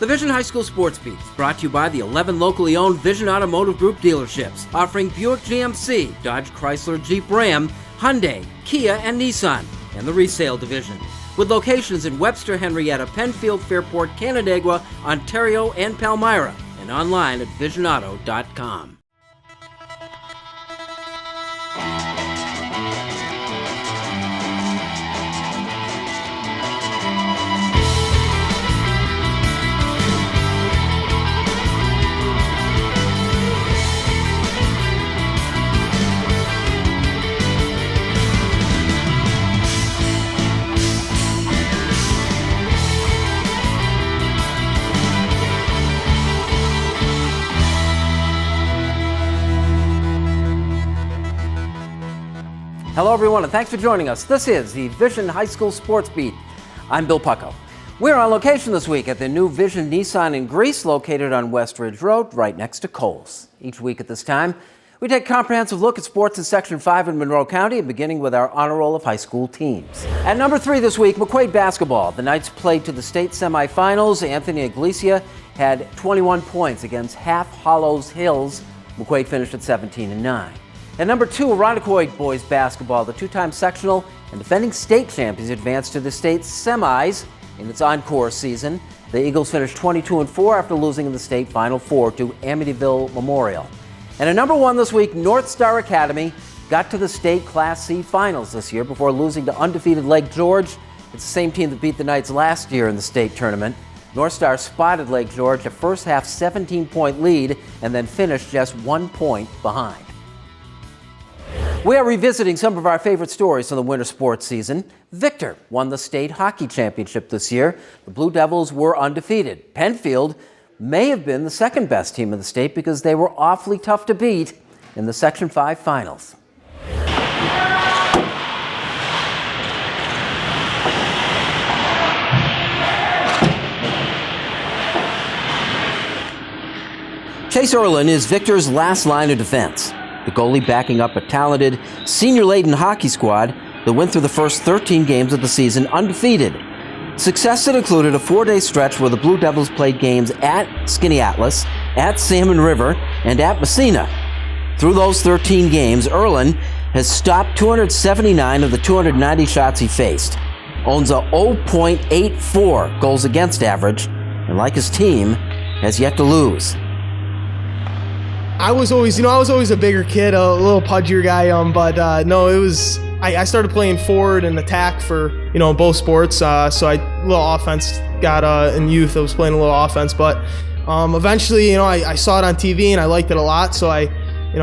The Vision High School Sports Beat is brought to you by the 11 locally owned Vision Automotive Group dealerships, offering Buick GMC, Dodge Chrysler Jeep Ram, Hyundai, Kia, and Nissan, and the resale division, with locations in Webster, Henrietta, Penfield, Fairport, Canandaigua, Ontario, and Palmyra, and online at visionauto.com. Hello, everyone, and thanks for joining us. This is the Vision High School Sports Beat. I'm Bill Pucko. We're on location this week at the new Vision Nissan in Greece, located on West Ridge Road, right next to Kohl's. Each week at this time, we take a comprehensive look at sports in Section 5 in Monroe County, beginning with our honor roll of high school teams. At number 3 this week, McQuaid basketball. The Knights played to the state semifinals. Anthony Iglesias had 21 points against Half Hollows Hills. McQuaid finished at 17-9. At number 2, Irondequoit boys basketball. The two-time sectional and defending state champions advanced to the state semis in its encore season. The Eagles finished 22-4 after losing in the state Final Four to Amityville Memorial. And at number 1 this week, North Star Academy got to the state Class C finals this year before losing to undefeated Lake George. It's the same team that beat the Knights last year in the state tournament. North Star spotted Lake George a first half 17-point lead and then finished just 1 point behind. We are revisiting some of our favorite stories from the winter sports season. Victor won the state hockey championship this year. The Blue Devils were undefeated. Penfield may have been the second best team in the state because they were awfully tough to beat in the Section 5 finals. Chase Erlin is Victor's last line of defense. The goalie backing up a talented, senior-laden hockey squad that went through the first 13 games of the season undefeated. Success that included a 4-day stretch where the Blue Devils played games at Skaneateles, at Salmon River, and at Messina. Through those 13 games, Erlin has stopped 279 of the 290 shots he faced, owns a 0.84 goals against average, and like his team, has yet to lose. I was always a bigger kid, a little pudgier guy, I started playing forward and attack for, both sports, little offense got, in youth, I was playing a little offense, but eventually, I saw it on TV and I liked it a lot, so I,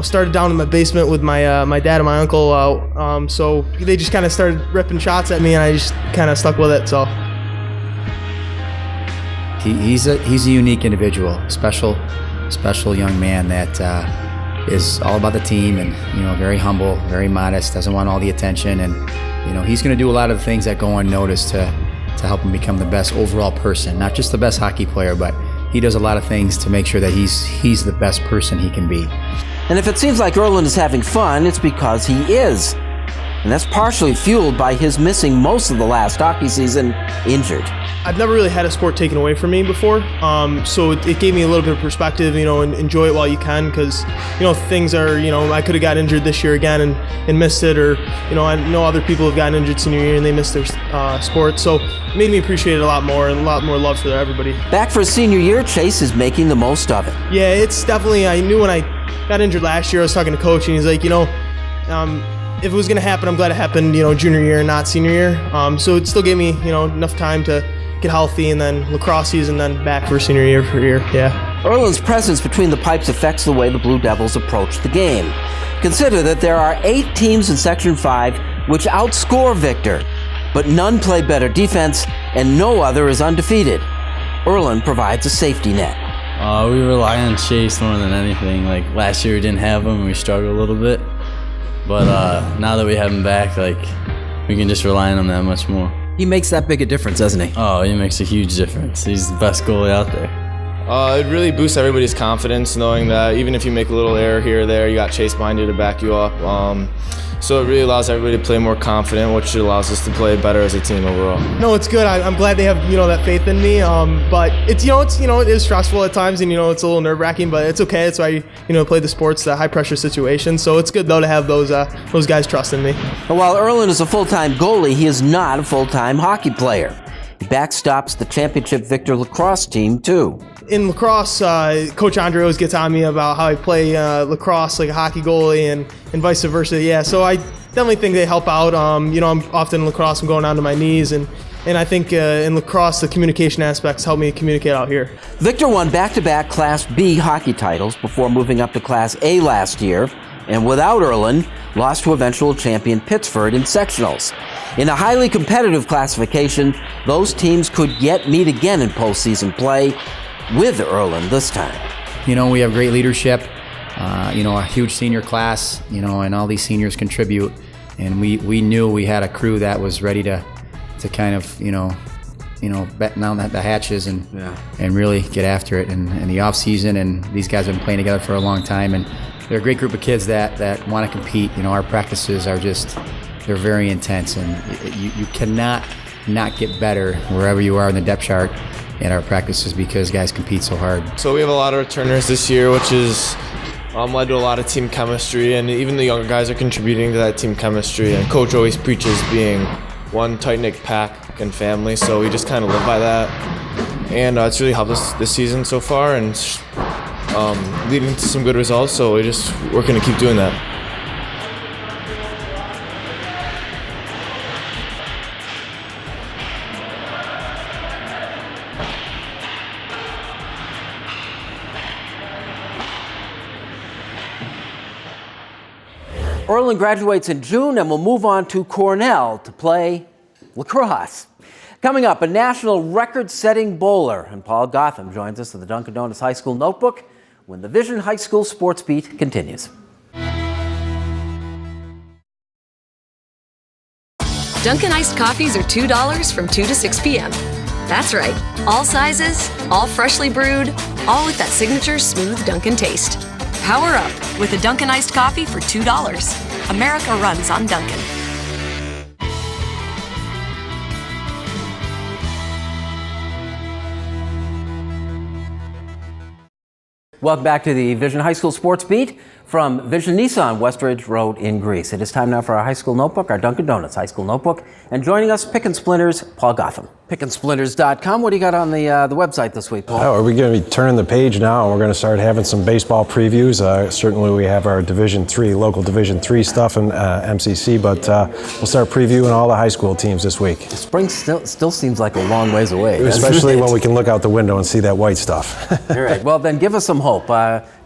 started down in my basement with my dad and my uncle, so they just kind of started ripping shots at me and I just kind of stuck with it, so. He's a unique individual, special young man that is all about the team and, very humble, very modest, doesn't want all the attention. And, he's going to do a lot of the things that go unnoticed to help him become the best overall person, not just the best hockey player, but he does a lot of things to make sure that he's the best person he can be. And if it seems like Erlin is having fun, it's because he is. And that's partially fueled by his missing most of the last hockey season injured. I've never really had a sport taken away from me before, so it gave me a little bit of perspective, and enjoy it while you can, because, things are, I could have got injured this year again and missed it, or, I know other people have gotten injured senior year and they missed their sport, so it made me appreciate it a lot more and a lot more love for everybody. Back for his senior year, Chase is making the most of it. Yeah, it's definitely, I knew when I got injured last year, I was talking to coach and he's like, if it was going to happen, I'm glad it happened, junior year, not senior year, so it still gave me, enough time to get healthy, and then lacrosse season, then back for senior year for a year, yeah. Erlin's presence between the pipes affects the way the Blue Devils approach the game. Consider that there are 8 teams in Section 5 which outscore Victor, but none play better defense, and no other is undefeated. Erlin provides a safety net. We rely on Chase more than anything. Like last year we didn't have him and we struggled a little bit, but now that we have him back, we can just rely on him that much more. He makes that big a difference, doesn't he? Oh, he makes a huge difference. He's the best goalie out there. It really boosts everybody's confidence knowing that even if you make a little error here or there, you got Chase behind you to back you up. So it really allows everybody to play more confident, which allows us to play better as a team overall. No, it's good. I'm glad they have that faith in me. But it is stressful at times, and it's a little nerve-wracking, but it's okay. It's why play the sports, the high-pressure situation. So it's good though to have those guys trust in me. While Erlen is a full-time goalie, he is not a full-time hockey player. He backstops the championship Victor lacrosse team too. In lacrosse, Coach Andre always gets on me about how I play lacrosse like a hockey goalie and vice versa. Yeah, so I definitely think they help out. I'm often in lacrosse, I'm going down to my knees, and I think in lacrosse, the communication aspects help me communicate out here. Victor won back-to-back Class B hockey titles before moving up to Class A last year, and without Erlen, lost to eventual champion Pittsford in sectionals. In a highly competitive classification, those teams could yet meet again in postseason play, with Erlen this time. We have great leadership, a huge senior class, and all these seniors contribute. And we knew we had a crew that was ready to kind of, batten down the hatches and really get after it in the off season. And these guys have been playing together for a long time, and they're a great group of kids that want to compete. Our practices are they're very intense, and you cannot not get better wherever you are in the depth chart at our practices because guys compete so hard. So we have a lot of returners this year, which is led to a lot of team chemistry, and even the younger guys are contributing to that team chemistry. And Coach always preaches being one tight-knit pack and family, so we just kind of live by that. And it's really helped us this season so far, and leading to some good results. So we're going to keep doing that. Erlen graduates in June and will move on to Cornell to play lacrosse. Coming up, a national record-setting bowler, and Paul Gotham joins us at the Dunkin' Donuts High School Notebook when the Vision High School Sports Beat continues. Dunkin' iced coffees are $2 from 2 to 6 p.m. That's right, all sizes, all freshly brewed, all with that signature smooth Dunkin' taste. Power up with a Dunkin' iced coffee for $2. America runs on Dunkin'. Welcome back to the Vision High School Sports Beat from Vision Nissan, Westridge Road in Greece. It is time now for our high school notebook, our Dunkin' Donuts High School Notebook. And joining us, Pick and Splinters, Paul Gotham. PickandSplinters.com. What do you got on the website this week, Paul? Are we going to be turning the page now, and we're going to start having some baseball previews? Certainly we have our local Division III stuff in MCC, but we'll start previewing all the high school teams this week. Spring still seems like a long ways away. Especially when we can look out the window and see that white stuff. All right. Well, then give us some hope.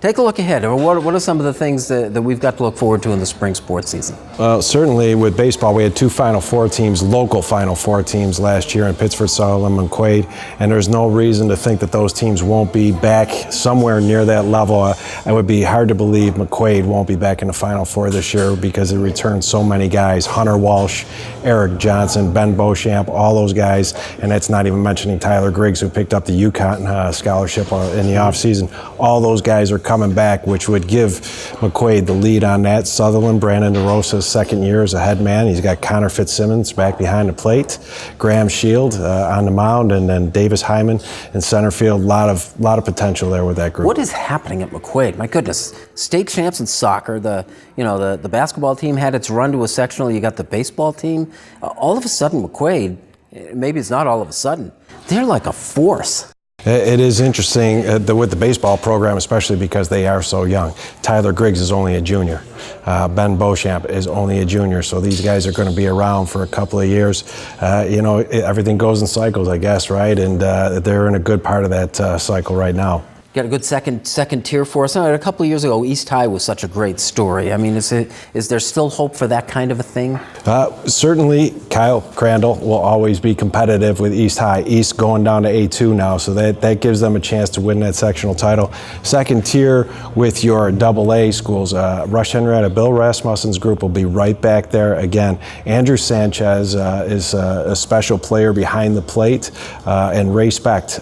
Take a look ahead. What are some of the things that we've got to look forward to in the spring sports season? Well, certainly with baseball, we had two Final Four teams, local Final Four teams last year in Pittsford, Sutherland, and McQuaid, and there's no reason to think that those teams won't be back somewhere near that level. It would be hard to believe McQuaid won't be back in the Final Four this year because it returned so many guys, Hunter Walsh, Eric Johnson, Ben Beauchamp, all those guys, and that's not even mentioning Tyler Griggs, who picked up the UConn scholarship in the offseason. All those guys are coming back, which would give McQuaid the lead on that. Sutherland, Brandon DeRosa's second year as a head man. He's got Connor Fitzsimmons back behind the plate, Graham Shield on the mound, and then Davis Hyman in center field. A lot of potential there with that group. What is happening at McQuaid? My goodness, state champs in soccer. The basketball team had its run to a sectional. You got the baseball team. All of a sudden, McQuaid, maybe it's not all of a sudden, they're like a force. It is interesting with the baseball program, especially because they are so young. Tyler Griggs is only a junior. Ben Beauchamp is only a junior, so these guys are going to be around for a couple of years. Everything goes in cycles, I guess, right? And they're in a good part of that cycle right now. Got a good second tier for us. A couple of years ago, East High was such a great story. I mean, is there still hope for that kind of a thing? Certainly, Kyle Crandall will always be competitive with East High. East going down to A2 now, so that gives them a chance to win that sectional title. Second tier with your AA schools, Rush Henrietta, Bill Rasmussen's group will be right back there again. Andrew Sanchez is a special player behind the plate, and Ray Specht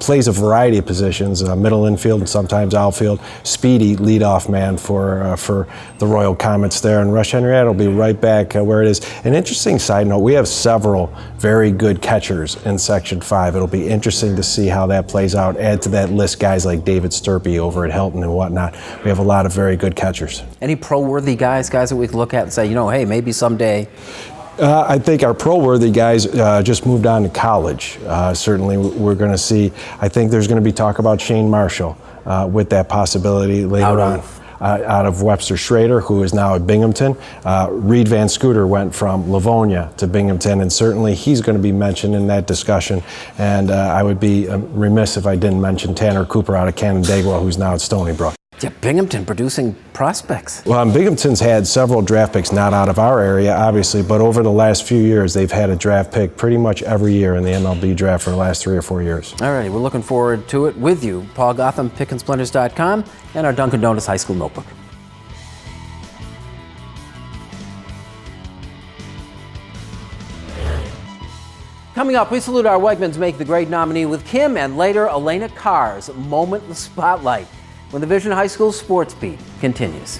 plays a variety of positions, middle infield and sometimes outfield. Speedy leadoff man for the Royal Comets there. And Rush Henrietta will be right back where it is. An interesting side note, we have several very good catchers in Section 5. It'll be interesting to see how that plays out. Add to that list guys like David Sturpey over at Hilton and whatnot. We have a lot of very good catchers. Any pro-worthy guys that we can look at and say, hey, maybe someday? I think our pro-worthy guys just moved on to college. Certainly we're going to see, I think there's going to be talk about Shane Marshall with that possibility later on. Out of Webster Schrader, who is now at Binghamton. Reed Van Scooter went from Livonia to Binghamton, and certainly he's going to be mentioned in that discussion. And I would be remiss if I didn't mention Tanner Cooper out of Canandaigua, who's now at Stony Brook. Yeah, Binghamton producing prospects. Well, Binghamton's had several draft picks, not out of our area, obviously, but over the last few years, they've had a draft pick pretty much every year in the MLB draft for the last 3 or 4 years. All right, we're looking forward to it with you. Paul Gotham, PickandSplinters.com, and our Dunkin' Donuts High School Notebook. Coming up, we salute our Wegmans Make the Grade nominee with Kim and later Elena Carr's Moment in the Spotlight when the Vision High School Sports Beat continues.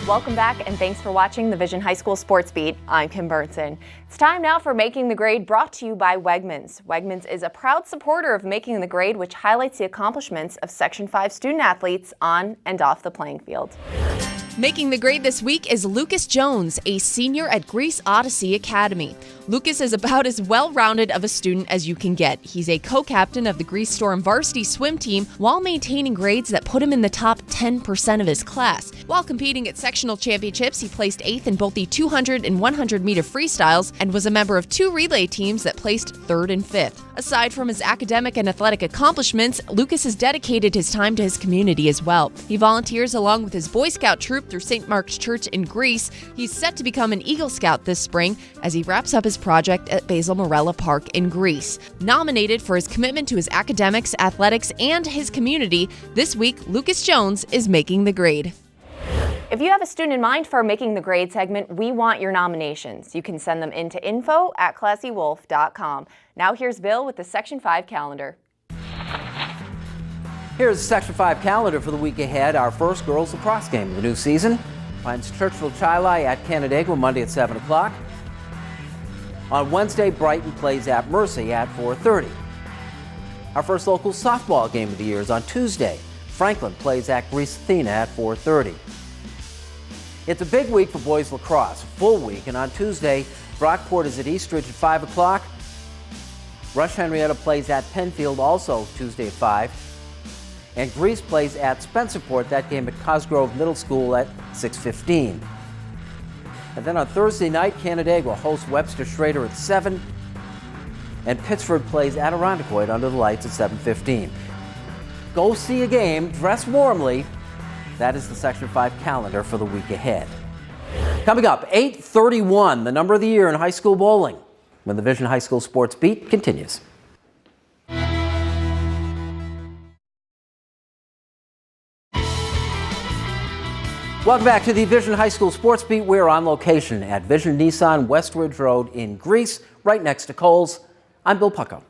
Welcome back and thanks for watching the Vision High School Sports Beat. I'm Kim Burnson. It's time now for Making the Grade, brought to you by Wegmans. Wegmans is a proud supporter of Making the Grade, which highlights the accomplishments of Section 5 student athletes on and off the playing field. Making the grade this week is Lucas Jones, a senior at Greece Odyssey Academy. Lucas is about as well-rounded of a student as you can get. He's a co-captain of the Greece Storm varsity swim team while maintaining grades that put him in the top 10% of his class. While competing at sectional championships, he placed 8th in both the 200 and 100-meter freestyles and was a member of 2 relay teams that placed 3rd and 5th. Aside from his academic and athletic accomplishments, Lucas has dedicated his time to his community as well. He volunteers along with his Boy Scout troop through St. Mark's Church in Greece. He's set to become an Eagle Scout this spring as he wraps up his project at Basil Morella Park in Greece. Nominated for his commitment to his academics, athletics, and his community, this week Lucas Jones is making the grade. If you have a student in mind for our Making the Grade segment, we want your nominations. You can send them in to info@classywolf.com. Now here's Bill with the Section 5 calendar. Here's the Section 5 calendar for the week ahead. Our first girls lacrosse game of the new season finds Churchville Chili at Canandaigua Monday at 7 o'clock. On Wednesday, Brighton plays at Mercy at 4:30. Our first local softball game of the year is on Tuesday. Franklin plays at Greece Athena at 4:30. It's a big week for boys lacrosse, full week, and on Tuesday, Brockport is at Eastridge at 5 o'clock. Rush Henrietta plays at Penfield also Tuesday at 5. And Greece plays at Spencerport, that game at Cosgrove Middle School at 6:15. And then on Thursday night, Canandaigua hosts Webster Schrader at 7. And Pittsford plays at Irondequoit under the lights at 7:15. Go see a game, dress warmly. That is the Section 5 calendar for the week ahead. Coming up, 8:31, the number of the year in high school bowling, when the Vision High School Sports Beat continues. Welcome back to the Vision High School Sports Beat. We're on location at Vision Nissan West Ridge Road in Greece, right next to Kohl's. I'm Bill Pucko.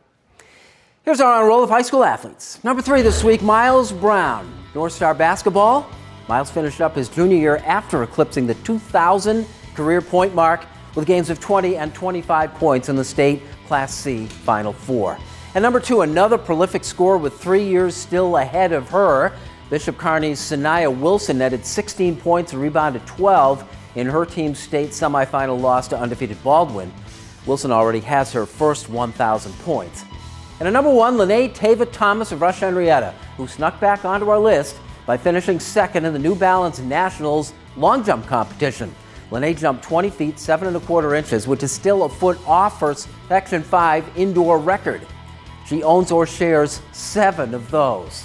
Here's our honor roll of high school athletes. Number 3 this week, Miles Brown. North Star basketball. Miles finished up his junior year after eclipsing the 2,000 career point mark with games of 20 and 25 points in the state Class C Final Four. And number 2, another prolific scorer with 3 years still ahead of her. Bishop Kearney's Sanaya Wilson netted 16 points and rebounded 12 in her team's state semifinal loss to undefeated Baldwin. Wilson already has her first 1,000 points. And at number 1, Lene Tava Thomas of Rush Henrietta, who snuck back onto our list by finishing second in the New Balance Nationals long jump competition. Lene jumped 20 feet, 7 1/4 inches, which is still a foot off her Section 5 indoor record. She owns or shares 7 of those.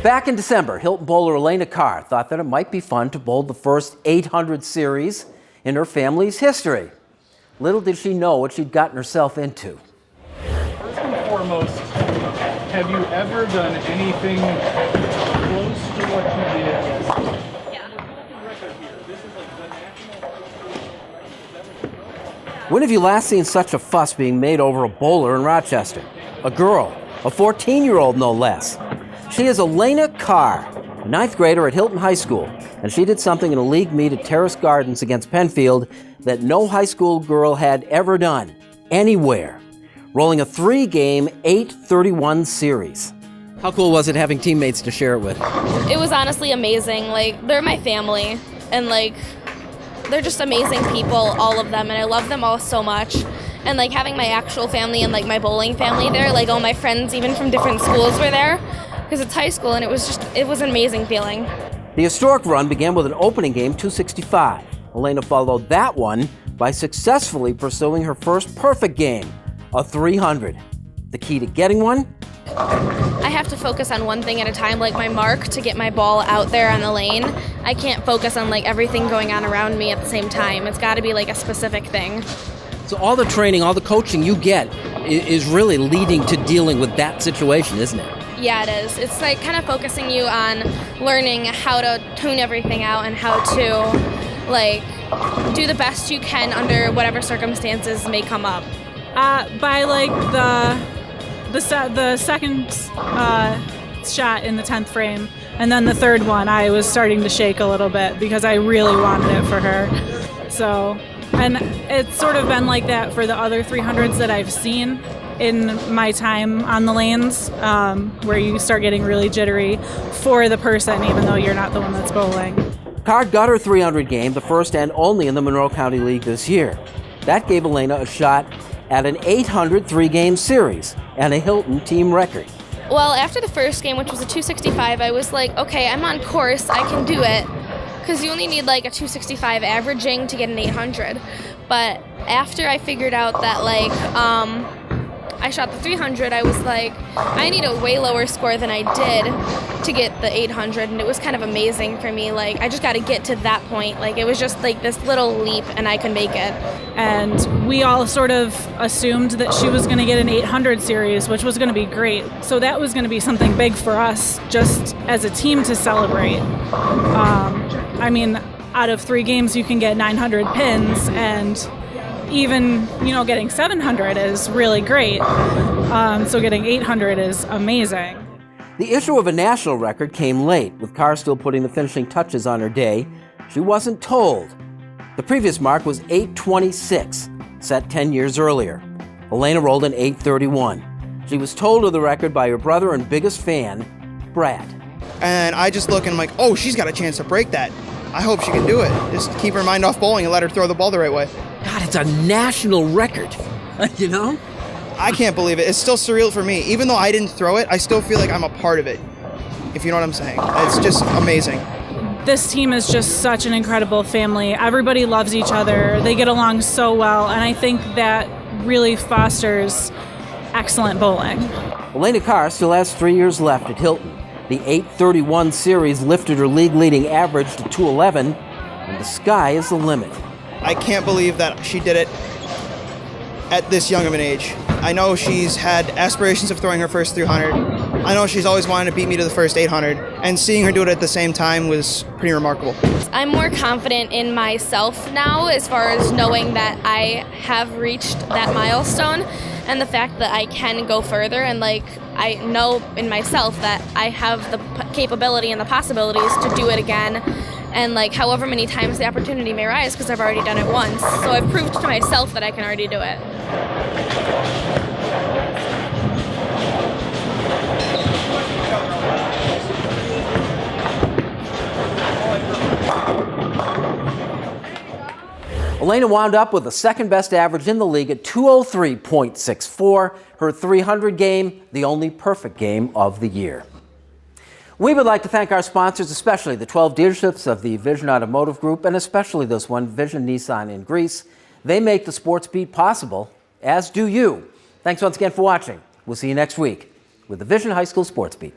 Back in December, Hilton bowler Elena Carr thought that it might be fun to bowl the first 800 series in her family's history. Little did she know what she'd gotten herself into. First and foremost, have you ever done anything close to what you did? Yeah. Record here. This is When have you last seen such a fuss being made over a bowler in Rochester? A girl, a 14-year-old no less. She is Elena Carr, a 9th grader at Hilton High School, and she did something in a league meet at Terrace Gardens against Penfield that no high school girl had ever done, anywhere, rolling a 3-game, 8-31 series. How cool was it having teammates to share it with? It was honestly amazing. Like, they're my family, and like, they're just amazing people, all of them, and I love them all so much. And like having my actual family and like my bowling family there, like all my friends even from different schools were there, because it's high school, and it was an amazing feeling. The historic run began with an opening game 265. Elena followed that one by successfully pursuing her first perfect game, a 300. The key to getting one? I have to focus on one thing at a time, like my mark, to get my ball out there on the lane. I can't focus on like everything going on around me at the same time. It's got to be like a specific thing. So all the training, all the coaching you get is really leading to dealing with that situation, isn't it? Yeah, it is. It's like kind of focusing you on learning how to tune everything out and how to like do the best you can under whatever circumstances may come up. By like the second shot in the 10th frame, and then the third one, I was starting to shake a little bit because I really wanted it for her. So, and it's sort of been like that for the other 300s that I've seen in my time on the lanes, where you start getting really jittery for the person, even though you're not the one that's bowling. Carr got her 300 game, the first and only in the Monroe County League this year. That gave Elena a shot at an 800 3-game series and a Hilton team record. Well, after the first game, which was a 265, I was like, okay, I'm on course, I can do it. Because you only need like a 265 averaging to get an 800. But after I figured out that like, I shot the 300, I was like, I need a way lower score than I did to get the 800, and it was kind of amazing for me. Like, I just got to get to that point. Like, it was just like this little leap, and I can make it. And we all sort of assumed that she was going to get an 800 series, which was going to be great. So that was going to be something big for us, just as a team to celebrate. I mean, out of 3 games, you can get 900 pins, and even, getting 700 is really great. So getting 800 is amazing. The issue of a national record came late, with Carr still putting the finishing touches on her day. She wasn't told. The previous mark was 826, set 10 years earlier. Elena rolled an 831. She was told of the record by her brother and biggest fan, Brad. And I just look and I'm like, oh, she's got a chance to break that. I hope she can do it. Just keep her mind off bowling and let her throw the ball the right way. God, it's a national record, you know? I can't believe it. It's still surreal for me. Even though I didn't throw it, I still feel like I'm a part of it, if you know what I'm saying. It's just amazing. This team is just such an incredible family. Everybody loves each other. They get along so well, and I think that really fosters excellent bowling. Elena Carr still has 3 years left at Hilton. The 831 series lifted her league-leading average to 211, and the sky is the limit. I can't believe that she did it at this young of an age. I know she's had aspirations of throwing her first 300. I know she's always wanted to beat me to the first 800, and seeing her do it at the same time was pretty remarkable. I'm more confident in myself now, as far as knowing that I have reached that milestone, and the fact that I can go further, and like I know in myself that I have the capability and the possibilities to do it again, and like however many times the opportunity may rise, because I've already done it once. So I've proved to myself that I can already do it. Elena wound up with the second best average in the league at 203.64. Her 300 game, the only perfect game of the year. We would like to thank our sponsors, especially the 12 dealerships of the Vision Automotive Group, and especially this one, Vision Nissan in Greece. They make the Sports Beat possible, as do you. Thanks once again for watching. We'll see you next week with the Vision High School Sports Beat.